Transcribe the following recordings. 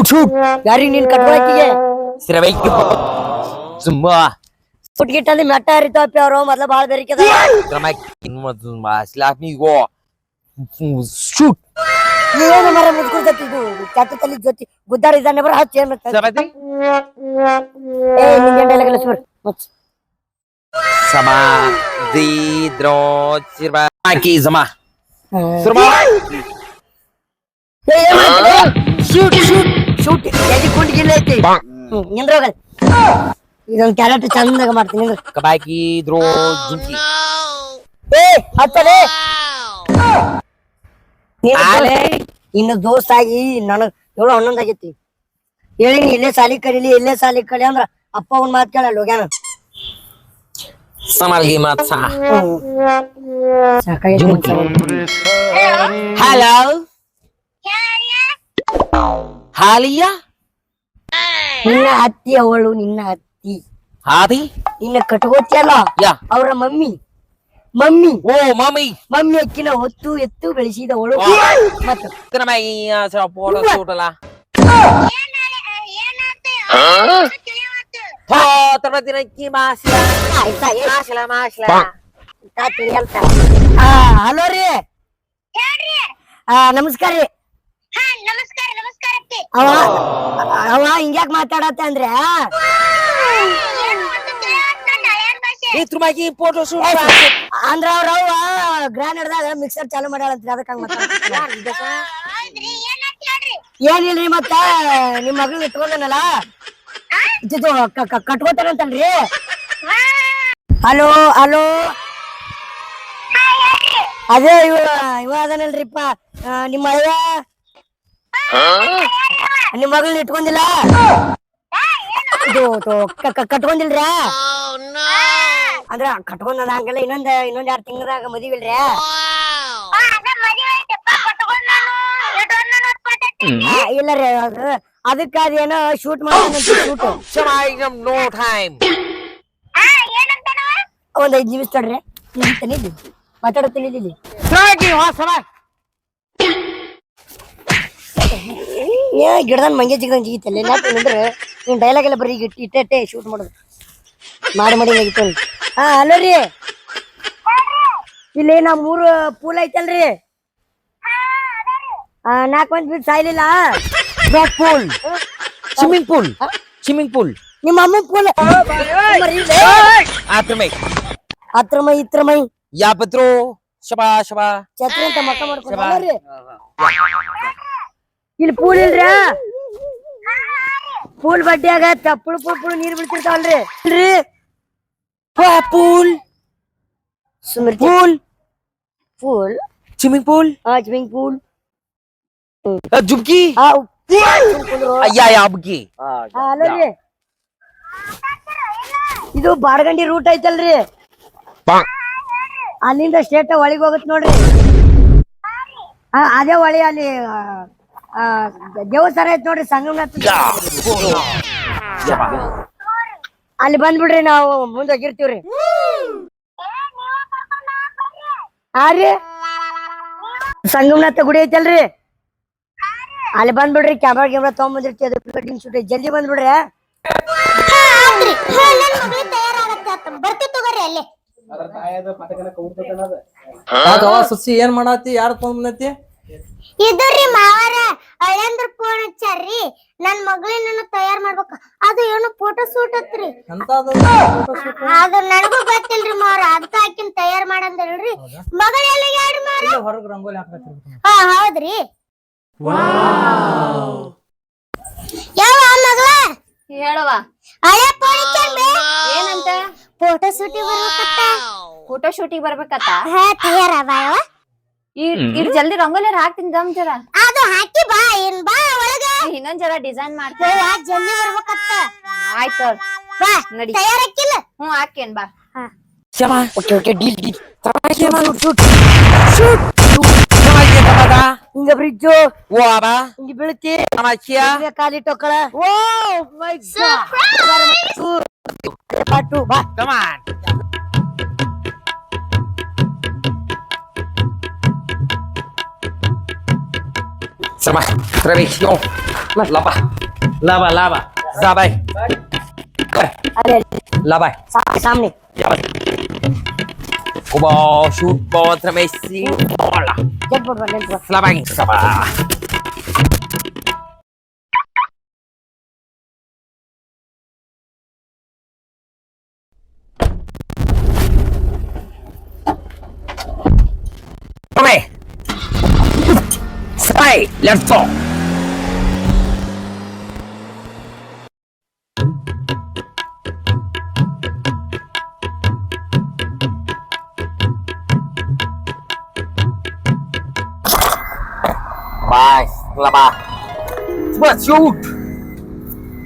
Shoot ಯಾರಿಗೆ ನೀನ್ ಕಟ್ಕೊಳಕಿಗೆ ಸಿರವೈಕ್ ಸುಮ್ಮ ಸುಟ್ಗಿಟ್ಟಲ್ಲಿ ಮೆಟ್ಟ ಹರಿತಾಪಿ ಅವ್ರು ಮೊದ್ಲ ಬಾಳ ಬೆರಿಕದ ಸ್ಲಾಪ್ ನೀಗೋ ಶೂಟ್ ಏನು ಮರ ಮುದ್ಕೊಳ್ತಿದ್ದು ಕೆಟ್ಟ ತಲಿ ಜೊತೆ ಗುದ್ದಾರ ಇದ್ದಾನೆ ಬರ ಹಚ್ಚ ಏನು ಸಬತಿ ಏ ನಿಂಗೆ ಡೈಲಾಗ್ ಸುರ್ ಮಚ್ sama di dro sirba aki sama surma shoot shoot shoot ಎದಿ ಕುಂಡಿಗಿಲ್ಲ ಐತಿ ನಿಂದ್ರೋಗ ಇದೊಂದು ಕ್ಯಾರೆಕ್ಟರ್ ಚಂದಾಗ ಮಾಡ್ತೀನಿ ನಿಂದ್ರ kabaki dro jinki ಏ ಹತ್ತಲೇ ಇನ್ನು ದೋಸ್ತ ಆಗಿ ನನಗ್ 7-11 ಆಗೈತಿ ಹೇಳಿ ಇಲ್ಲೇ ಸಾಲಿ ಕಲೀಲಿ ಇಲ್ಲೇ ಸಾಲಿ ಕಲಿ ಅಂದ್ರ ಅಪ್ಪ ಅವ್ನ ಮಾತು ಕೇಳಲ್ಲ ಹೋಗ್ಯಾನ samalgi matsa ಸಾಕಾಗೈತಿ hello halia ನಿನ್ನ ಅತ್ತಿ ಅವಳು ನಿನ್ನ ಅತ್ತಿ hadi ನಿನ್ನ ಕಟ್ಕೋತಿಯಲ್ಲ ya ಅವ್ರ mummy mummy oh mami mummy ಅಕ್ಕಿನ ಹೊತ್ತು ಎತ್ತು ಬೆಳೆಸಿದವಳು ಮತ್ತ kenapa saya photo shoot lah oh ternyata lagi masih hello ರೀ ನಮಸ್ಕಾರ ರೀ ಅವ ಅವ ಹಿಂಗ್ಯಾಕ್ ಮಾತಾಡತ್ತ ಅಂದ್ರೆ itu lagi photo shoot ಅಂದ್ರ ಅವ್ರವ್ವ ಗ್ರ್ಯಾಂಡ್ ಹಿಡ್ದಾಗ ಮಿಕ್ಸರ್ ಚಾಲು ಮಾಡ್ಯಾಳಂತ್ರಿ ಅದಕ್ಕ ಏನಿಲ್ರಿ ಮತ್ತ ನಿಮ್ ಮಗಳನ್ನ ಇಟ್ಕೊಂಡನಲ್ಲ ಇದು ಕಟ್ಕೋತಾನಂತಲ್ರಿ ಹಲೋ ಹಲೋ ಅದೇ ಇವ ಅದನಲ್ರಿಪ್ಪ ನಿಮ್ಮ ಅಯ್ಯ ನಿಮ್ ಮಗಳನ್ನ ಇಟ್ಕೊಂಡಿಲ್ಲ ಇದು ಕಟ್ಕೊಂಡಿಲ್ರ ಅಂದ್ರ ಕಟ್ಕೊಂಡ ಹಂಗಲ್ಲ ಇನ್ನೊಂದ್ 2 ತಿಂಗಳದಾಗ ಮದಿವಿಲ್ರಿ ಇಲ್ಲ ರೀ ಅದಕ್ಕ ಅದೇನೋ ಶೂಟ್ ಮಾಡ್ತಾನಂತ ಶೂಟ್ no time ಒಂದ್ 5 ನಿಮಿಷ ತಡ್ರಿ ಮಾತಾಡತ್ತೀನಿ ಇಲ್ಲಿ ಏ ಗಿಡದನ್ ಮಂಗೆ ಜಿಗದಂಗ್ ಜಿಗಿತಲ್ಲ ನಿಂದ್ರೆ ನೀನ್ ಡೈಲಾಗ್ ಎಲ್ಲ ಬರೀ ಇಟ್ಟೆ ಶೂಟ್ ಮಾಡೋದು ಮಾಡಿ ಆಗಿತ್ತು ಹಲೋ ರೀ ಇಲ್ಲಿ ನಾ 3 ಪೂಲ್ ಐತಲ್ರಿ 4 ಮಂದಿ ಬಿಟ್ಟು ಸಾಯ್ಲಿಲ್ಲ pool swimming pool ನಿಮ್ಮ ಅಮ್ಮ ಪೂಲ್ ಅತ್ರಮೈ ಇತ್ರಮೈ ya betul shaba ಛತ್ರಿ ಅಂತ ಮಕ್ಕ ಮಾಡ್ಕೊಂಡ್ರಿ ಇಲ್ಲಿ ಪೂಲ್ ಇಲ್ರಿ ಪೂಲ್ ಬಡ್ಡಿಯಾಗ ಪುಳು ನೀರ್ ಬಿಡ್ತಿರ್ತಾವಲ್ರಿ ಇಲ್ರಿ pool swimming pool swimming pool jubki ya abki hello ರೀ ಇದು ಬಾಡಗಂಡಿ ರೂಟ್ ಐತಲ್ರಿ ಅಲ್ಲಿಂದ ಸ್ಟೇಟ್ ಒಳಗೆ ಹೋಗತ್ ನೋಡ್ರಿ ಅದೇ ಹೊಳಿ ಅಲ್ಲಿ ದೇವಸ್ಥಾನ ಐತ್ ನೋಡ್ರಿ ಸಂಗಮನಾಥ ಅಲ್ಲಿ ಬಂದ್ಬಿಡ್ರಿ ನಾವು ಮುಂದೆ ಹೋಗಿರ್ತೀವ್ರಿ ರೀ ಸಂಗಮನಾಥ ಗುಡಿ ಐತಲ್ರಿ ಅಲ್ಲಿ ಬಂದ್ಬಿಡ್ರಿ ಕ್ಯಾಮ್ರಾ ತಗೊಂಡ್ಬಂದಿರ್ತೀವಿ ವೆಡ್ಡಿಂಗ್ ಶೂಟ್ ಜಲ್ದಿ ಬಂದ್ಬಿಡ್ರಿ ಸುಸಿ ಏನ್ ಮಾಡಾತಿ ಯಾರ ಫೋನ್ ಬಂದೈತಿ ಇದ್ರಿ ಮಾವಾರ ಹಳೆಂದ್ರ ಫೋನ್ ಹಚ್ಚಾರ್ರಿ ನನ್ ಮಗಳಿನ ತಯಾರ್ ಮಾಡ್ಬೇಕ ಅದು ಏನು ಫೋಟೋ ಶೂಟ್ ಹತ್ರಿ ಅದು ನನಗೂ ಗೊತ್ತಿಲ್ರಿ ಮಾವಾರ ಅದಕ್ಕ ಆಕಿನ್ ತಯಾರ್ ಮಾಡಂದ್ರಿ ಮಗಳೆಲ್ಲ ಯಾರು ಮಾರ ಹೊರಗ್ ರಂಗೋಲಿ ಹಾಕತ್ರಿ ಹೌದ್ರಿ ಯಾವ ಮಗಳ ಹೇಳವ ಹಳೆ ಫೋನ್ ಹಚ್ಚಾರ್ರಿ ಏನಂತ ಫೋಟೋ ಶೂಟಿಗೆ ಬರ್ಬೇಕತ್ತ ಫೋಟೋ ಶೂಟಿಗೆ ಬರ್ಬೇಕತ್ತ ತಯಾರ ಅದಾವ ಇಟ್ ಜಲ್ದಿ ರಂಗೋಲಿ ಹಾಕ್ತೀನಿ ದಮ್ ಜರ ಅದು ಹಾಕಿ ಬಾ ಏನ್ ಬಾ ಒಳಗ ಇನ್ನೊಂದ್ ಜರ ಡಿಸೈನ್ ಮಾಡ್ತೀನಿ ಜಲ್ದಿ ಬರ್ಬೇಕತ್ತ ಆಯ್ತು ಬಾ ನಡಿ ತಯಾರಕ್ಕಿಲ್ಲ ಹಾಕೇನ್ ಬಾ siapa ಓಕೆ ಡೀಲ್ ಹಿಂಗ ಬ್ರಿಡ್ಜ್ wah apa ಹಿಂಗ ಬೀಳ್ತಿ sama Cia ಕಾಲಿಟ್ಟೊಕ್ಕಳ ಪಾಟು ಬಾ come on Sama. Trabi. Yo. Laba. ಲಾಭ ಲಾಭ Zabay. अरे Labay. सामने Yabay. Kubo shoot ball trabi si bola. Jet board बन Labay. Saba. Okay. Spy, let's go. Bye, laba. Coba shoot.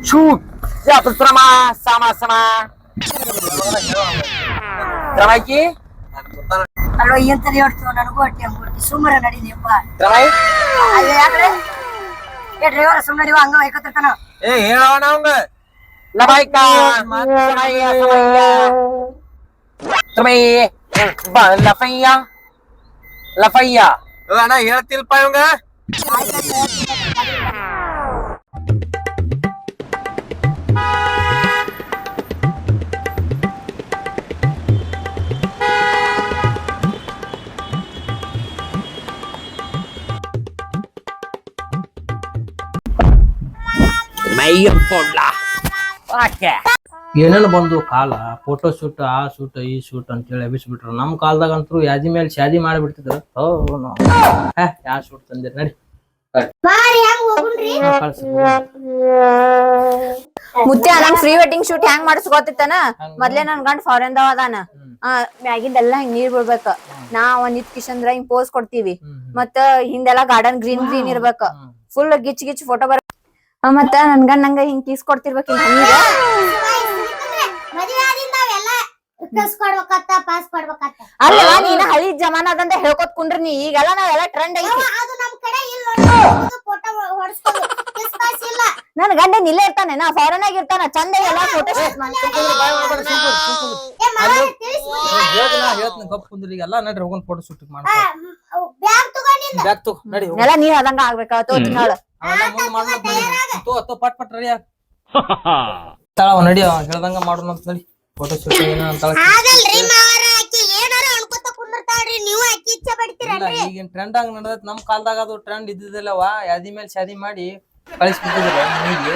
Shoot. Ya bersama sama-sama. Terakhir. ಅಲ್ವ ಏನ್ ತಲೆ ಹೊಡ್ತೀವ ನನಗೂ ಅಟ್ಟಿ ಹಂಗ್ ಸುಮ್ಮನೆ ನಡೀಲಿಪ್ಪ Terakhir. ಯಾಕ್ರೆ ಏ ಡ್ರೈವರ್ ಸುಮ್ಮನೆ ನೀವು ಹಂಗ ಹೊಯ್ಕೊತಿರ್ತಾನ ಹೇಳೋಣ ಅವಂಗ ಲಬಾಯ್ಕ ಸಮಯ್ಯ ಲಫಯ್ಯ ಲಫಯ್ಯ ಅಣ್ಣ ಹೇಳ್ತಿಲ್ಪ ಇವಂಗ ಮೈಯ ಕೊಡ್ಲ ಓಕೆ ಏನೇನು ಬಂದು ಕಾಲ ಫೋಟೋ ಶೂಟ್ ಆ ಶೂಟ್ ಈ ಶೂಟ್ ಅಂತೇಳಿ ಎಬ್ಬಿಸ್ಬಿಟ್ರು ನಮ್ ಕಾಲದಾಗ ಅಂತೂ ಯಾದಿ ಮೇಲೆ ಶಾದಿ ಮಾಡಿಬಿಡ್ತಿದ್ರು ಯಾ ಶೂಟ್ ತಂದಿರಿ ನಡಿ ಬಾರಿ ಹೆಂಗ್ ಹೋಗುಣ್ರಿ ಕಳ್ಸಿ ಮುತ್ಯ ನಂಗ್ ಪ್ರೀ ವೆಡ್ಡಿಂಗ್ ಶೂಟ್ ಹೆಂಗ್ ಮಾಡಿಸ್ಕೊತಿತ್ತಾನ ಮೊದ್ಲೇ ನನ್ ಗಂಡ ಫಾರಿನ್ ದಾವ ಅದಾನ ಮ್ಯಾಗಿಂದೆಲ್ಲ ಹಿಂಗ್ ನೀರ್ ಬಿಡ್ಬೇಕ ನಾ ಒಂದ್ ಇತ್ ಕಿಶಂದ್ರ ಹಿಂಗ್ ಪೋಸ್ ಕೊಡ್ತೀವಿ ಮತ್ತ ಹಿಂದೆಲ್ಲಾ ಗಾರ್ಡನ್ ಗ್ರೀನ್ ಗ್ರೀನ್ ಇರ್ಬೇಕ ಫುಲ್ ಗಿಚ್ ಗಿಚ್ ಫೋಟೋ ಬರ ಮತ್ತ ನನ್ ಗಂಡ ನಂಗ ಹಿಂಗ್ ಕಿಸ್ ಕೊಡ್ತಿರ್ಬೇಕ ಮದುವೆ ಆದಿಂದ ಅವೆಲ್ಲ ಕಸ್ ಕೊಡ್ಬೇಕತ್ತ ಪಾಸ್ ಕೊಡ್ಬೇಕತ್ತ ಅಲ್ಲವಾ ನೀನ ಹಳಿ ಜಮಾನದಂತ ಹೇಳ್ಕೊತ್ ಕುಂಡ್ರಿ ನೀ ಈಗೆಲ್ಲ ನಾವೆಲ್ಲ ಟ್ರೆಂಡ್ ಐತಿ ಅದು ನಮ್ ಕಡೆ ಇಲ್ಲ ಫೋಟೋ ಹೊಡ್ಸ್ಕೊದು ಕಿಸ್ ಪಾಸ್ ಇಲ್ಲ ನನ್ ಗಂಡ ಇಲ್ಲೇ ಇರ್ತಾನೆ ನಾ ಫಾರಿನ್ ಆಗಿ ಇರ್ತಾನ ಚಂದ ಎಲ್ಲಾ ಫೋಟೋ ಶೂಟ್ ಮಾಡ್ತೀನಿ ಏ ಮಾವ ತಿಳಿಸ್ಬಿಡಿ ಹೇಳ್ತೀನಿ ಗಪ್ ಕುಂದ್ರಿ ಎಲ್ಲ ನಡ್ರಿ ಹೋಗೋಣ ಫೋಟೋ ಶೂಟ್ ಮಾಡ್ಕೊ ಬ್ಯಾಗ್ ತಗೊಂಡಿಂದ ಬ್ಯಾಗ್ ತಗೋ ನಡಿ ಎಲ್ಲ ನೀ ಅದಂಗ ಆಗ್ಬೇಕ ತೋತೀನಿ ಹೇಳ ಪಟ್ ಪಟ್ ರೆಡಿ ತಳವ ನಡಿ ಹೇಳ್ದಂಗ ಮಾಡೋಣ ಅಂತ ನಡಿ ಫೋಟೋ ಶೂಟ್ ಏನ ಅಂತ ಆಗಲ್ರಿ ಮಾವರ ಆಕಿ ಏನಾರ ಅನ್ಕೋತ ಕುಂದಿರ್ತಾಳ್ರಿ ನೀವು ಆಕಿ ಇಚ್ಛೆ ಪಡ್ತೀರಲ್ರಿ ಈಗಿನ ಟ್ರೆಂಡ್ ಹಂಗ ನಡೆದೈತಿ ನಮ್ ಕಾಲದಾಗ ಅದು ಟ್ರೆಂಡ್ ಇದ್ದಿದ್ದಲ್ಲವಾ ಯಾದಿ ಮೇಲೆ ಶಾದಿ ಮಾಡಿ ಕಳಿಸ್ಬಿಟ್ಟಿದ್ರ ಮನೆಗೆ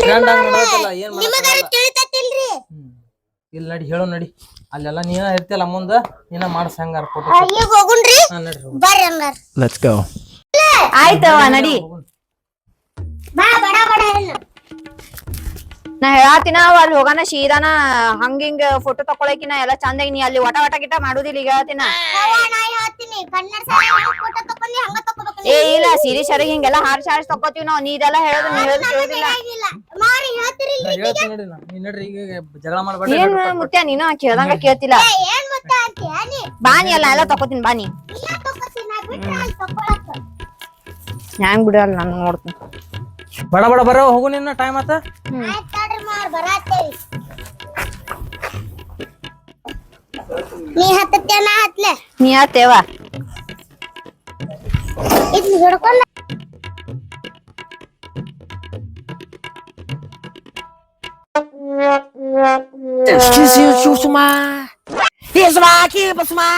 ಟ್ರೆಂಡ್ ಹಂಗ ನಡೆದಲ್ಲ ಏನ್ ನಿಮಗಾರ ತಿಳಿತತಿಲ್ರಿ ಇಲ್ಲಿ ನಡಿ ಹೇಳೋ ನಡಿ ಅಲ್ಲೆಲ್ಲ ನೀನ ಇರ್ತಿಯಲ್ಲ ಮುಂದ ನೀನ ಮಾಡಸ್ ಹಂಗಾರ ಫೋಟೋ ಈಗ ಹೋಗುಣ್ರಿ ನಡ್ರಿ ಬರ್ರಿ ಹಂಗಾರ ಲೆಟ್ಸ್ ಗೋ ಆಯ್ತವ ನಡಿ ಬಾ ಬಡ ಬಡ ಹೇಳ ನಾ ಹೇಳಾತಿನ ಅಲ್ಲಿ ಹೋಗಾನ ಶೀದಾನ ಹಂಗಿಂಗ ಫೋಟೋ ತಕೊಳಕಿನ ಎಲ್ಲ ಚಂದಾಗಿ ನೀ ಅಲ್ಲಿ ವಟ ವಟ ಗಿಟ ಮಾಡುದಿಲ್ಲ ಈಗ ಹೇಳ್ತಿನ ನಾ ಹೇಳ್ತೀನಿ ಕನ್ನಡ ಸಾರಿ ಫೋಟೋ ತಕೊಂಡಿ ಹಂಗ ತಕೋಬೇಕು ಏ ಇಲ್ಲ ಸೀರೆ ಸರಿಗೆ ಹಿಂಗೆಲ್ಲ ಹಾರ್ಸ್ ಹಾರ್ಸ್ ತಕೋತೀವಿ ನಾವು ನೀ ಇದೆಲ್ಲ ಹೇಳೋದು ನೀ ಹೇಳೋದು ಕೇಳುದಿಲ್ಲ ಇಲ್ಲ ಮಾರಿ ಹೇಳ್ತಿರಿಲ್ರಿ ಹೇಳ್ತೀನಿ ನಡಿ ನೀ ನಡ್ರಿ ಈಗ ಜಗಳ ಮಾಡ್ಬೇಡಿ ಏನ್ ಮುತ್ಯ ನೀನು ಕೇಳ್ದಂಗ ಕೇಳ್ತಿಲ್ಲ ಏನ್ ಮತ್ತೆ ಅಂತೀಯ ನೀ ಬಾನಿ ಅಲ್ಲ ಎಲ್ಲ ತಕೋತೀನಿ ಬಾನಿ ಇಲ್ಲ ತಕೋತೀನಿ ನಾ ಬಿಟ್ರೆ ಅಲ್ಲಿ ತಕೊಳಕ ಹ್ಯಾಂಗ್ ಬಿಡಲ್ಲ ನಾನು ನೋಡ್ತೀನಿ ಬಡ ಬಡ ಬರೋ ಹೋಗು ನಿನ್ನ ಟೈಮ್ ಆತ ಆಯ್ತ್ ತಡ್ರಿ ಮಾರ್ ಬರಾತೇವಿ ನೀ ಹತ್ತತ್ತೆ ನಾ ಹತ್ಲೆ ನೀ ಆತೇವ ಇದ್ನ ಹಿಡ್ಕೊಂಡ Suma. Iya Suma, kipa Suma.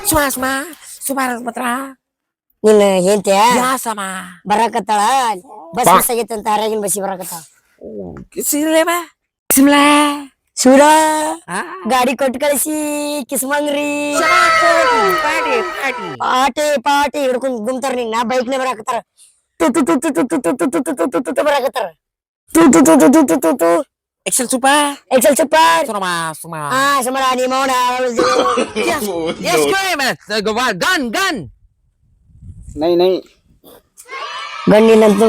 Suma Patra. ನಿನ್ನ ಹೇಳ್ತೀಯ Ya sama. ಬರಾಕತ್ತಾಳ ಬಸ್ ಮಿಸ್ ಆಗೈತೆ ಅಂತ ಹರಾಗಿನ ಬಸ್ಸಿ ಬರಾಕತ್ತಾಳ Sile ba? Simla. ಶಿವರ ಗಾಡಿ ಕೊಟ್ಟು ಕಳಿಸಿ ಕಿಸ್ಮಂಗ್ರಿ Party. ಪಾಟಿ ಪಾಟಿ ಹಿಡ್ಕೊಂಡ್ ಗುಮ್ತಾರ ನಿನ್ನ ಬೈಕ್ನೇ ಬರಾಕತ್ತಾರ ತು ತು ತು ತು ತು ತು ತು ತು ತು ತು ತು ತು ತು ಬರಾಕತ್ತಾರ ತು ತು ತು ತು ತು ತು ತು ತು Excel super. Excel super Suma. ಹಾ ಸುಮಾರ ನೀ ಮೌನ Yes, go ahead, man. Go on, gun. ನೈ ಗಂಡಿನಂತೂ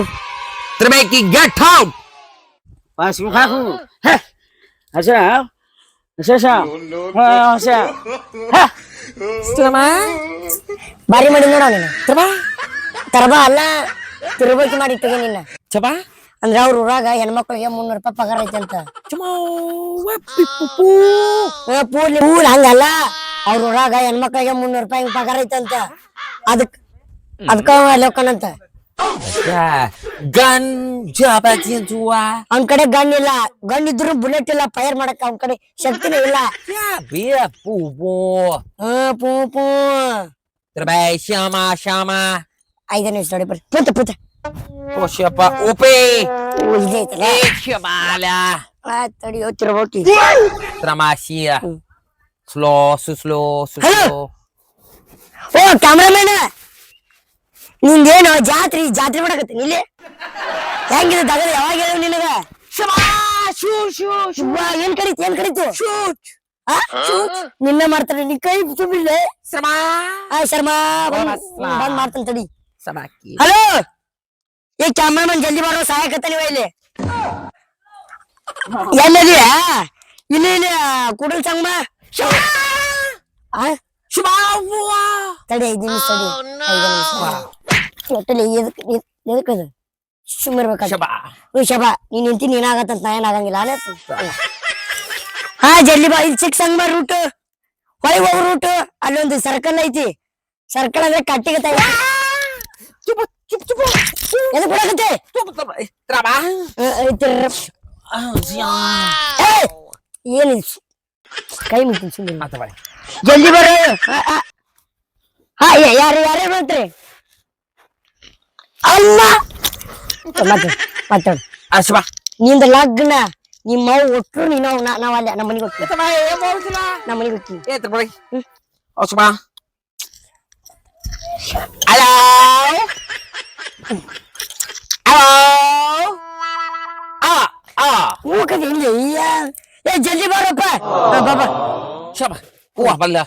Terbaiki, get out. ಪಾಸ್ ಮುಖಾಕು ಹಸ ಹಸ ಹಸ Suma. ಬಾರಿ ಮಾಡಿ ನೋಡ ನೀನು Terba. ತರಬಾ ಅಲ್ಲ ತಿರುಬಾಕಿ ಮಾಡಿ ತೆಗೆ ನಿನ್ನ Coba. ಅಂದ್ರೆ ಅವ್ರ ಊರಾಗ ಹೆಣ್ಮಕ್ಳಿಗೆ 300 ರೂಪಾಯಿ ಪಗಾರ ಐತೆ ಅಂತ Cuma wapipupu. ಪೂಲ್ ಹಂಗಲ್ಲ ಅವ್ರ ಊರಾಗ ಹೆಣ್ಮಕ್ಳಿಗೆ 300 ರೂಪಾಯಿ ಪಗಾರ ಐತೆ ಅಂತ ಅದಕ್ಕ ಲೋಕನಂತ ಗನ್ ಜಾಬಾಜಿನ್ ಜುವಾ ಅವ್ನ ಕಡೆ ಗನ್ ಇಲ್ಲ, ಗನ್ ಇದ್ರು ಬುಲೆಟ್ ಇಲ್ಲ ಫೈರ್ ಮಾಡಕ್ ಅವ್ನ ಕಡೆ ಶಕ್ತಿನೇ ಇಲ್ಲ. ಬೇಡ ಪೂಪು ಪೂ ಪೂ Trabalhei, chama. 5 ನಿಮಿಷ ನೋಡಿ ಬರ್ರಿ. ಪೂತ Poxa, pa, upê! ಇದೇ ಐತಲ್ಲ. Chamala! ತಡಿ ಹೋಗ್ತಿರ್ಬೋಕಿ. Tramacia. Slow. Hello. ಓ ಕ್ಯಾಮ್ರಾಮನ್, ನಿಂದೇನು ಜಾತ್ರೆ ಮಾಡಕತ್ತೀನಿ ಇಲ್ಲಿ? ಹೆಂಗಿದೆ ದಗದ? ಯಾವಾಗ ಹೇಳು ನಿನಗ? ಏನ್ ಕರೀತು? ನಿನ್ನೆ ಮಾಡ್ತಾನೆ, ನೀ ಕೈ ಸುಮ್ಮಿಲ್ಲ. ಶರ್ಮಾ ಬಂದ್ ಮಾಡ್ತಾನೆ ತಡಿ. ಹಲೋ, ಏ ಕ್ಯಾಮ್ರಾಮನ್ ಜಲ್ದಿ ಬರೋ, ಸಹಾಯಕತ್ತ ನೀವ ಇಲ್ಲಿ. ಎಲ್ಲದಿಯಾ? ಇಲ್ಲಿ ಕೂಡಲ್ ಸಂಗಮ. ತಡಿ 5 ನಿಮಿಷ ತಡಿ. ಎದಕ್ಕದು ಸುಮ್ಮಿರ್ಬೇಕ. ಶಬಾ ನೀನ್ ನಿಂತಿ ನೀನಾಗತ್ತಂತ ನಾ ಏನಾಗಂಗಿಲ್ಲ. ಹಾ ಜಲ್ದಿ ಬಾ. ಇಲ್ಲಿ ಚಿಕ್ಕ ಸಂಗಮ ರೂಟ್, ಹೊಳಿಗೆ ಹೋಗೋ ರೂಟ್. ಅಲ್ಲೊಂದು ಸರ್ಕಲ್ ಐತಿ. ಸರ್ಕಲ್ ಅಂದ್ರೆ ಕಟ್ಟಿಗೆ ಎದಕ್ ಬಿಡಕತ್ತೆ? ಏನ್ ಕೈ ಮುಗ್ತೀನಿ ಸುಮ್ಮನೆ. ಜಲ್ದಿ ಬರ್ರಿ. ಹಾ ಯಾರೇ ಮಾಡ್ತೀರಿ? ಅಲ್ಲ ಮಾತಾಡು. ನಿಂದ ಲಗ್ನ ನಿಮ್ಮ ಒಟ್ಟರು ನೀನು ನಾವ್ ಅಲ್ಲ ನಮ್ಮ ಮನೆಗೆ ಹೋಗ್ತೀವಿ. ನಮ್ಮ ಮನೆಗೆ ಹೋಗ್ತೀವಿ. ಹೋಗದೆ ಇಲ್ಲಿ. ಏ ಜಲ್ದಿ ಬಾರಪ್ಪ. ಬಾಬಾ Chama. Bala.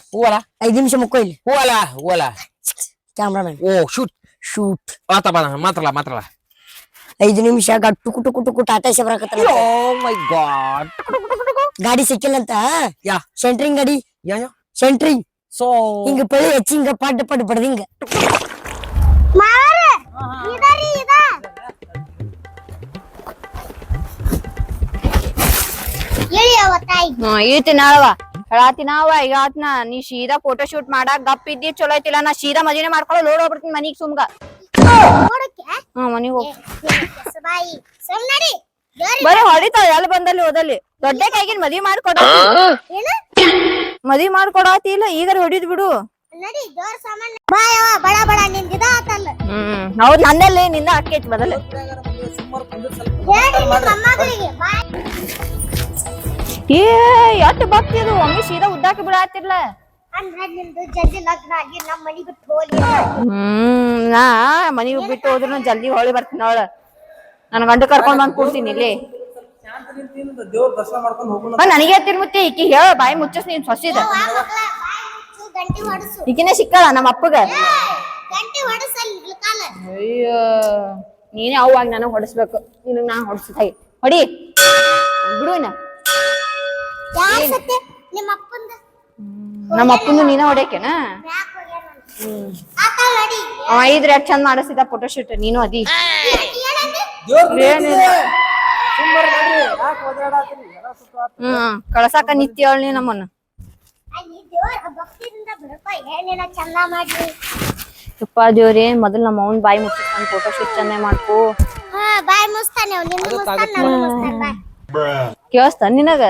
5 ನಿಮಿಷ ಮುಕ್ಕೋ ಇಲ್ಲಿ. Wala. Cameraman shoot. Matrala. 5 ನಿಮಿಷ ಟುಕು ಟಾಟಾ ಶೇ ಬರಕತ್ತ. Oh my god. ಗಾಡಿ ಸಿಕ್ಕಿಲ್ಲಂತ. Yeah. ಸೆಂಟ್ರಿಂಗ್ ಗಾಡಿ. Yeah. ಸೆಂಟ್ರಿಂಗ್. So. ಹಿಂಗ ಪಳಿ ಹೆಚ್ಚಿ ಹಿಂಗ ಪಡ್ ಬಡದಿಂಗ. ಮಾವರೇ ಇದರಿ ಇದ ಎಲ್ಲಿ ಅವತ್ತಾಯಿ ಈತಿ ನಾಳವ ಹೇಳಾತಿನಾವ ಈಗ ಆತ್ನ ನೀ ಸೀದಾ ಫೋಟೋ ಶೂಟ್ ಮಾಡಾಕ ಗಪ್ ಇದ್ದಿ ಚಲೋ ಐತಿಲ್ಲ. ನಾ ಸೀದಾ ಮದುವೆ ಮಾಡ್ಕೊಳ್ಳೋ ಲೋಡ್ ಹೋಗ್ಬಿಡ್ತೀನಿ ಮನಿಗ್ ಸುಮ್ಗ. ನೋಡಕ್ಕೆ ಮನಿಗ್ ಹೋಗ್ ಬಾಯಿ ಸುಮ್ನಡಿ. ಬರೀ ಹೊಡಿತಾವ ಎಲ್ಲಿ ಬಂದಲ್ಲಿ ಹೋದಲ್ಲಿ. ದೊಡ್ಡ ಕೈಗಿನ್ ಮದ್ವಿ ಮಾಡ್ಕೊಡ ಇಲ್ಲ ಈಗಾರ ಹೊಡಿದ್ ಬಿಡು. ನಡಿ ಜೋರ್ ಸಾಮಾನ್ಯ ಬಾಯವ ಬಡ ನಿಂದಿದ ಆತಲ್ಲ. ಹೌದ್ ನಂದಲ್ಲಿ ನಿಂದ ಅಕ್ಕೈತಿ ಬದಲು. ಹೇಳಿ ನಿಮ್ಮ ಅಮ್ಮಗಳಿಗೆ ಬಾಯ್. ಏ ಎಷ್ಟು ಭಕ್ತಿ ಅದು, ಒಮ್ಮೆ ಸೀದಾ ಉದ್ದಾಕಿ ಬಿಡಾತಿರ್ಲ. ಅಂದ್ರೆ ನಿಮ್ದು ಜಲ್ದಿ ಲಗ್ನ ಆಗಿ ನಮ್ಮ ಮನಿ ಬಿಟ್ಟು ಹೋಲಿ. ನಾ ಮನಿ ಬಿಟ್ಟು ಹೋದ್ರು ಜಲ್ದಿ ಹೊಳಿ ಬರ್ತೀನಿ ಅವಳ. ನನ್ ಗಂಡ ಕರ್ಕೊಂಡ್ ಬಂದ್ ಕೂಡ್ತೀನಿ ಇಲ್ಲಿ. ನನಗೆ ತಿರ್ಮುತ್ತಿ ಈಕಿ ಹೇಳ ಬಾಯಿ ಮುಚ್ಚಸ್ ನೀನ್ ಸೊಸಿದ. ಗಂಟಿ ಹೊಡಸು. ಈಕಿನೇ ಸಿಕ್ಕಳ ನಮ್ಮ ಅಪ್ಪಗ. ಗಂಟಿ ಹೊಡಸಲ್ಲ ಕಾಲ. ಅಯ್ಯೋ ನೀನೇ ಅವಾಗ ನನಗ್ ಹೊಡಸ್ಬೇಕು. ನಿನಗ್ ನಾ ಹೊಡ್ಸ್ತಾಯಿ ಹೊಡಿ ಬಿಡುವಿನ. ಯಾರ್ ಸತ್ತೆ? ನಿಮ್ಮ ಅಪ್ಪಂದ. ನಮ್ಮ ಅಪ್ಪಂದು ನೀನ ಹೊಡ್ಯಾಕೇನ? ಆತ ನಡಿ. ಅವ ಇದ್ರ ಎಷ್ಟ್ ಚಂದ ಮಾಡಿಸಿದ ಫೋಟೋ ಶೂಟ್. ನೀನು ಅದಿ ಕಳಸಾಕ ನಿತ್ಯ ನೀ ನಮ್ಮನ್ನ. ಅಲ್ಲಿ ದೇವರ ಭಕ್ತಿಯಿಂದ ಬಿಡಪ್ಪ ಏನೇನ ಚಂದ ಮಾಡ್ರಿ. ತುಪ್ಪ ದೇವ್ರಿ ಮೊದಲ್ ನಮ್ಮ ಅವ್ನ್ ಬಾಯಿ ಮುಚ್ಚಿಸ್ತಾನ ಫೋಟೋ ಶೂಟ್ ಚಂದ ಮಾಡ್ಕೋ. ಬಾಯ್ ಮುಸ್ತಾನೆ ಅವ್ನು. ನಿನ್ನ ಮುಸ್ತಾನೆ ನಾನು ಮುಸ್ತಾನೆ ಬಾಯ್. ಕೇಳಿಸ್ತಾನ ನಿನಗ?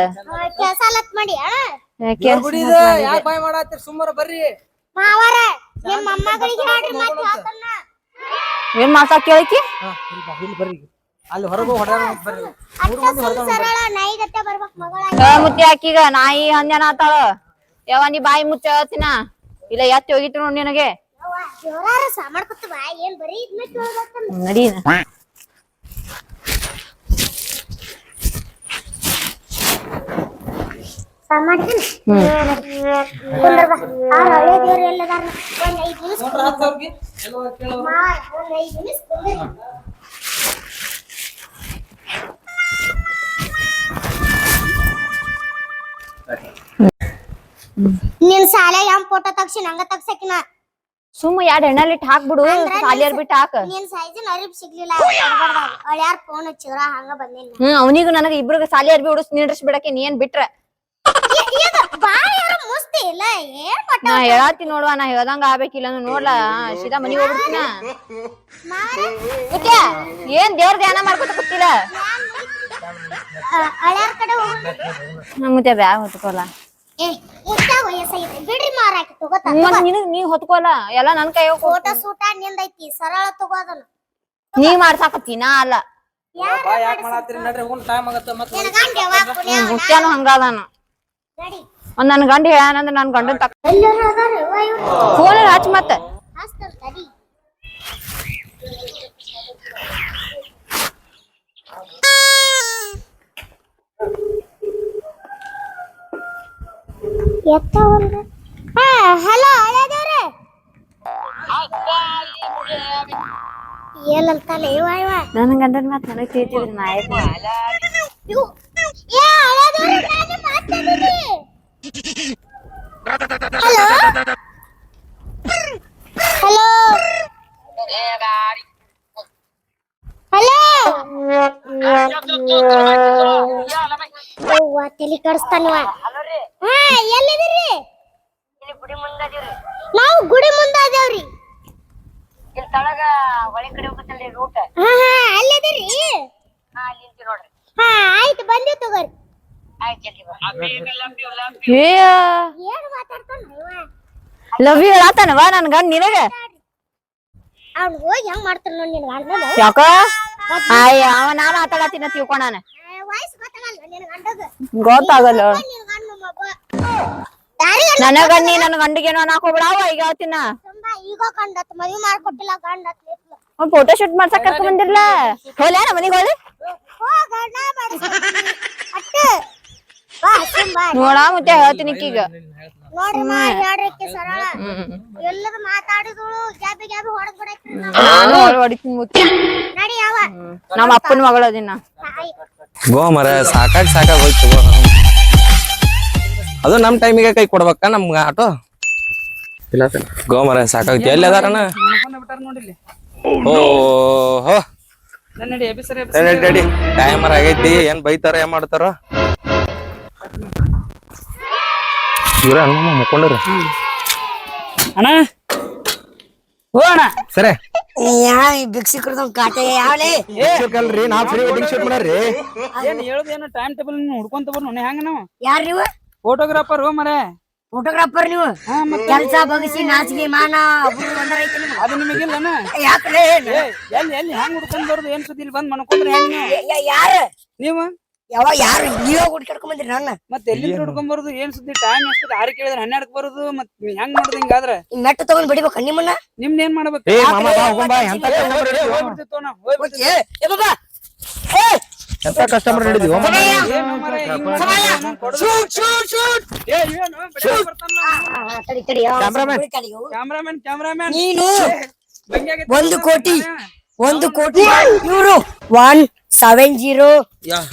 ಕೇಳಸಲತ್ ಮಾಡಿ. ಬಾಯ್ ಮಾಡಾತಿರ್ ಸುಮ್ಮರ ಬರ್ರಿ. ಮಾವರ ನಿಮ್ಮ ಅಮ್ಮಗಳಿಗೆ ಹೇಳ್ರಿ ಮತ್ತೆ ಆತನ್ನ. ಏನ್ ಮಾತಾ ಕೇಳಕಿ? ಬರ್ರಿ ಅಲ್ಲಿ ಹೊರಗೆ ಬರ್ರಿ. ಸರಳ ನಾಯಿಗತ್ತೆ ಬರ್ಬೇಕು ಮಗಳ. ಮುತ್ತಿ ಹಾಕಿಗ ನಾಯಿ ಹಂಜನ ಆತಾಳ. ಯಾವ ನೀ ಬಾಯಿ ಮುಚ್ಚ ಹೇಳ್ತೀನ ಇಲ್ಲ ಎತ್ತಿ ಹೋಗಿತ್ತು ನೋಡಿ ನಿನಗೆ. ಜೋರಾರ ಸಾಮಾಡ್ಕೊತ ಬಾ. ಏನ್ ಬರೀ ಇದನ್ನ ಕೇಳ್ಬೇಕಂತ ನಡಿ. ಸಾಮಾಡ್ತೀನಿ. ಕುಂದ್ರ ಬಾ. ಆ ಹಳೆ ದೇವ್ರು ಎಲ್ಲದಾರ? ಒಂದ್ 5 ನಿಮಿಷ ಮಾವರ ಒಂದ್ 5 ನಿಮಿಷ ಕುಂದ್ರಿ. ನಿನ್ ಶಾಲೆಗೆ ಯಾವ ಫೋಟೋ ತಗ್ಸಿ ನಂಗ ತಗ್ಸಕಿನ. ಸುಮ್ಮ 2 ಎಣ್ಣಲಿಟ್ಟು ಹಾಕ್ಬಿಡು. ಸಾಲಿಯರ್ ಬಿಟ್ಟು ಹಾಕ. ನಿನ್ ಸೈಜಿನ ಅರಿಬ್ ಸಿಗ್ಲಿಲ್ಲ. ಯಾರ್ ಫೋನ್ ಹಚ್ಚಿದ್ರ ಹಂಗ ಬಂದಿಲ್ಲ. ಅವನಿಗೂ ನನಗ ಇಬ್ರಿಗೆ ಸಾಲಿ ಅರ್ಬಿ ಉಡಿಸ್ ನಿಂಡ್ರಿಸ್ ಬಿಡಕ್ಕೆ ನೀ ಏನ್ ಬಿಟ್ರ ಈಗ ಬಾಯಾರ ಮುಸ್ತಿ ಇಲ್ಲ ಏನ್ ಮಟ್ಟ ನಾ ಹೇಳಾತಿ ನೋಡುವ ನಾ ಹೇಳ್ದಂಗ ಆಗ್ಬೇಕಿಲ್ಲ ನೋಡ್ಲಾ ಸೀದಾ ಮನಿಗ್ ಹೋಗ್ಬಿಡ್ತೀನ ಯಾಕೆ ಏನ್ ದೇವ್ರ ಧ್ಯಾನ ಮಾಡ್ಕೊತ ಕೂತಿಲ್ಲ ಹಳ್ಯಾರ ಕಡೆ ಹೋಗೋಣ ಮತ್ತೆ ಬ್ಯಾಗ್ ಹೊತ್ಕೋಲ್ಲ ಏ ಎಷ್ಟ ವಯಸ್ಸಾಗೈತಿ ಬಿಡ್ರಿ ಮಾರಾಕಿ ತಗೋತ ಮತ್ ನೀ ಹೊತ್ಕೋಲ್ಲ ಎಲ್ಲಾ ನನ್ ಕೈ ಫೋಟೋ ಸೂಟ ನಿಂದೈತಿ ಸರಳ ತಗೋದನ ನೀ ಮಾಡ್ಸಾಕತ್ತಿ ನಾ ಅಲ್ಲ ಯಾಕೆ ಮಾಡತ್ತೀರಿ ನಡ್ರಿ ಹೋಗೋಣ ಟೈಮ್ ಆಗತ್ತ ಮತ್ತೆ ನಿನ್ನ ಗಂಡ ಯಾವಾಗ ಪುಣ್ಯ ಮುಖ್ಯಾನು ಹಂಗಾದಾನ ನಡಿ ಒಂದ್ ನನ್ ಗಂಡ ಹೇಳಾನಂದ್ರ ನನ್ ಗಂಡನ್ ತಕ್ಕ ಎಲ್ಲರೂ ಅದಾರ ಅವ್ವ ಇವ್ರು ಫೋನ್ ಹಚ್ಚ ಮತ್ತ ಹಚ್ತಾರ ತಡಿ ಎತ್ತ ಒಂದು ಹಲೋ ಹಳೇದವ್ರೆ ಏನಂತಾನೆ ಇವ ಇವ ನನ್ ಗಂಡನ್ ಮಾತ್ ನನಗ್ ತಿಳಿತಿದ್ರಿ ನಾ ಆಯ್ತು ಏ ಹಳೇದವ್ರೆ ನಾನು ಮಾತಾಡಿನಿ ಹಲೋ ಹಲೋ ಹಲೋ ತಲೆ ಕಡಿಸ್ತಾನವ ಹಾ ಎಲ್ಲಿದಿರಿ ನಾವು ಗುಡಿ ಮುಂದ ಅದೇವ್ರಿ ಹಾ ಹಾ ಅಲ್ಲಿದಿರಿ ಹಾ ಆಯ್ತು ಬಂದಿವ್ ತಗೋರಿ ಏನ್ ಮಾತಾಡ್ತಾನ ಲವ್ ಯು ಹೇಳಾತಾನವ ನನ್ ಗಂಡ ನಿನಗ ಅವ್ನು ಹೋಗಿ ಹೆಂಗ್ ಮಾಡ್ತಾನ ನೋಡಿ ನಿನ್ ಗಂಡ ಯಾಕ ಅಯ್ಯ ಅವ ನಾ ಮಾತಾಡತ್ತೀನ ತಿಳ್ಕೊಂಡಾನ ವಯಸ್ಸು ಗೊತ್ತಾಗಲ್ಲ ನಿನ್ ಗಂಡಗ ಗೊತ್ತಾಗಲ್ಲ ನಿನ್ ಗಂಡ ಮಬ್ಬ ನನ್ನ ಗಂಡಿ ನನ್ ಗಂಡಿಗೇನೋ ನಾಕೋಬಿಡಾವ ಈಗ ಹೇಳ್ತೀನ ತುಂಬಾ ಈಗ ಗಂಡತ್ ಮದ್ವಿ ಮಾಡ್ಕೊಟ್ಟಿಲ್ಲ ಗಂಡತ್ ಒಂದ್ ಫೋಟೋ ಶೂಟ್ ಮಾಡ್ಸಕ್ ಕರ್ಕೊಂಡ್ ಬಂದಿರ್ಲ ಹೋಗ್ಲಾ ನಮ್ಮ ಮನಿಗ್ ಹೋಗ್ಲಿ ಗಂಡ ಮಾಡಿಸ್ಕೊಡ್ತೀನಿ ಅಟ್ಟ ಬಾ ಸುಂಬಾ ನೋಡಾ ಮತ್ತೆ ಹೇಳ್ತೀನಿ ಈಗ ನೋಡ್ರಿ ಮಾ ಹೇಳ್ರಿಕ್ಕೆ ಸರಳ ಎಲ್ಲದ ಮಾತಾಡಿದಳು ಗ್ಯಾಬಿ ಗ್ಯಾಬಿ ಹೊಡೆದ್ ಬಿಡಕ್ಕೆ ನಾನು ಹೊಡಿತೀನಿ ಮುತ್ತಿ ನಡಿ ಯಾವ ನಮ್ಮ ಅಪ್ಪನ ಮಗಳು ಅದಿನ ಗೋ ಮರ ಸಾಕಾಗ್ ಹೋಯ್ತು ಅದು ನಮ್ ಟೈಮಿಗೆ ಕೈ ಕೊಡ್ಬೇಕ ನಮ್ಗ ಆಟೋ ಇಲ್ಲ ಗೋ ಮರ ಸಾಕಾಗ್ತಿ ಎಲ್ಲಿ ಅದಾರನ ಓಹೋ ಟೈಮರ್ ಆಗೈತಿ ಏನ್ ಬೈತಾರ ಏನ್ ಮಾಡ್ತಾರ ಇವ್ರ ಅಣ್ಣ ಮುಕ್ಕೊಂಡ್ರ ಅಣ್ಣ ಓ ಅಣ್ಣ ಸರಿ ಭಿಕ್ಷುಕರದ ಕಾಟೆ ಯಾವಲೇ ಅಲ್ರಿ ನಾ ಫ್ರೀ ವೆಡ್ಡಿಂಗ್ ಶೂಟ್ ಮಾಡ್ರಿ ಏನ್ ಹೇಳುದೇನು ಟೈಮ್ ಟೇಬಲ್ ಹುಡ್ಕೊಂತ ಬರ್ನು ಹೆಂಗ ನಾವು ಯಾರ್ ನೀವು ಫೋಟೋಗ್ರಾಫರ್ ಮರೆ ಫೋಟೋಗ್ರಾಫರ್ ನೀವು ಕೆಲ್ಸ ಬಗಸಿ ನಾಚಿಗೆ ಮಾನ ಅದು ನಿಮಗಿಲ್ಲನ ಯಾಕ್ರೆ ಎಲ್ಲಿ ಹೆಂಗ್ ಹುಡ್ಕೊಂಡ್ ಬರೋದು ಏನ್ ಸುದ್ದಿ ಇಲ್ಲಿ ಬಂದ್ ಮನ್ಕೊಂಡ್ರೆ ಹೆಂಗ್ ನೀವು ಯಾರ ನೀವು ಯಾರು ನೀವ ಹುಡ್ಕಾಡ್ಕೊಂಡ್ ಬಂದ್ರಿ ನನ್ನ ಮತ್ತೆ ಎಲ್ಲಿಂದ ಹುಡ್ಕೊಂಡ್ ಬರೋದು ಏನ್ ಸುದ್ದಿ ಟೈಮ್ ಎಷ್ಟು 6 ಕೇಳಿದ್ರೆ 12 ಬರೋದು ಮತ್ ಹೆಂಗ್ ಮಾಡುದು ಹಿಂಗಾದ್ರ ಮೆಟ್ಟ ತಗೊಂಡ್ ಬಿಡಿಬೇಕ ನಿಮ್ಮನ್ನ ನಿಮ್ದ ಏನ್ ಮಾಡ್ಬೇಕು ಏ ಮಾಮ ಬಾ ಹೋಗೋಣ ಎಂತ ಹೋಗ್ಬಿಡ್ತಿತ್ತು ನಾ ಹೋಗ್ಬಿಡ್ತಿತ್ತು ಏ ಬಾಬಾ ಎಂತ ಕಸ್ಟಮರ್ ಹಿಡಿದಿ ಏನು ಮಾರ್ರೆ, ಹಿಂಗ್ ಮಾಡ್ತಿದ್ದೆ ನಾನು ಕೊಡೋದು. ಏ, ಇವೇನು ಬಿಡಕ್ಕೆ ಬರ್ತಾನಲ್ಲ? ತಡಿ ತಡಿ ಕ್ಯಾಮ್ರಾಮನ್ ನೀನು ಭಂಗಿ ಆಗೈತೆ. 1 ಕೋಟಿ 1 ಕೋಟಿ ಇವ್ರು 170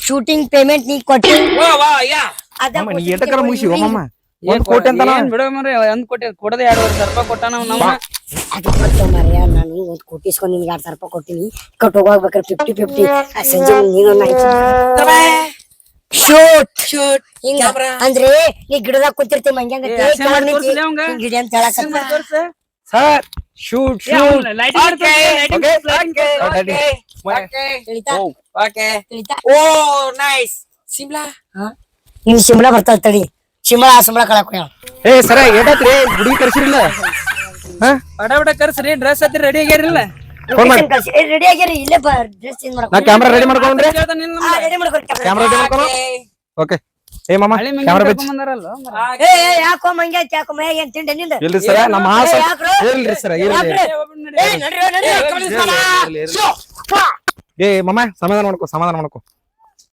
ಶೂಟಿಂಗ್ ಪೇಮೆಂಟ್ ನೀ ಕೊಟ್ಟಿ ಅದ ನೀ ಎಟಕರ ಮುಗಿಸಿ ಮಾಮ ಏನ್ 1 ಕೋಟಿ ಅಂತ ಏನ್ ಬಿಡೋ ಮಾರ್ರೆ, 1 ಕೋಟಿ ಕೊಡದೆ 2,500 ರೂಪಾಯಿ ಕೊಟ್ಟಾನ ಅವ್ನು ನಮ್ಮ. ಅದು ಗೊತ್ತು ಮಾರ್ರೆ, ನಾನು 1 ಕೋಟಿ ಇಸ್ಕೊಂಡು ನಿನ್ಗೆ 2,000 ರೂಪಾಯಿ ಕೊಟ್ಟಿನಿ ಕಟ್ ಹೋಗ್ಬೇಕಾರೆ 50-50 ಸಂಜೆ ನೀನು ಶೂಟ್ ಹಿಂಗ ಅಂದ್ರೆ ನೀ ಗಿಡದಾಗ ಕೂತಿರ್ತೀವಿ ಮಂಗ್ಯಾಂಗ ಏ, ಅಷ್ಟೇ ಮಾಡಿ ತೋರ್ಸ್ಲಿ ಅವಂಗ. ಗಿಡ ಅಂತ ಹೇಳಕ ಏನ್ ಮಾಡಿ ತೋರ್ಸು? ಸರ್ ಶೂಟ್ ಏ, ಅವ್ನು lighting ಮಾಡ್ತಾನೆ, lighting ತಿಳಿತಾ ತಿಳಿತಾ ನಿನ್ ಶಿಮ್ಲಾ ಬರ್ತಾವ ತಡಿ ಶಿಮ್ಲಾ ಕಳಕ್ ಹೋಗ್ಯಾಳ ಏ ಸರ ಏಟಾತ್ರಿ ಗುಡಿ ಕರ್ಸಿರಿಲ್ಲ ಬಡ ಕರ್ಸ್ರಿ ಡ್ರೆಸ್ ಹತ್ತಿ ರೆಡಿ ಆಗ್ಯಾರಿಲ್ಲ ರೆಡಿ ಆಗ್ಯಾರಿ ಇಲ್ಲೇ ಡ್ರೆಸ್ ಚೇಂಜ್ ನಾ ಕ್ಯಾಮ್ರಾ ರೆಡಿ ಮಾಡ್ಕೊಂಡ್ರೆ ಕೇಳ್ತಾನ ನಿನ್ನ ನಮ್ಗೆ. ರೆಡಿ ಮಾಡ್ಕೊರಿ ಕ್ಯಾಮ್ರಾ ರೆಡಿ ಮಾಡ್ಕೊಂಡು ಓಕೆ ಏ ಮಾಮ ಹಳೆ ಮಂದಿ ಕ್ಯಾಮ್ರಾ ಬೆಚ್ ಕರ್ಕೊಂಡ್ ಬಂದಾರಲ್ಲ ಮಾರ್ರೆ. ಯಾಕೋ ಮಂಗ್ಯ ಯಾಕೋ ಮೈ ಏನ್ ತಿಂಡೆ ನಿಂದ ಇಲ್ರಿ ಸರ ನಮ್ಮ ಹಾಸ ಯಾಕ್ರೋ? ಇಲ್ರಿ ಸರ ಇರ್ಲಿ ಯಾಕ್ರೆ? ಏ, ಒಬ್ಬನ್ ನಡಿ. ಏ, ನಡ್ರಿ, ನಡ್ರಿ, ಕಳಿಸ್ಬೇಡ. ಏ ಮಾಮ ಸಮಾಧಾನ ಮಾಡ್ಕೋ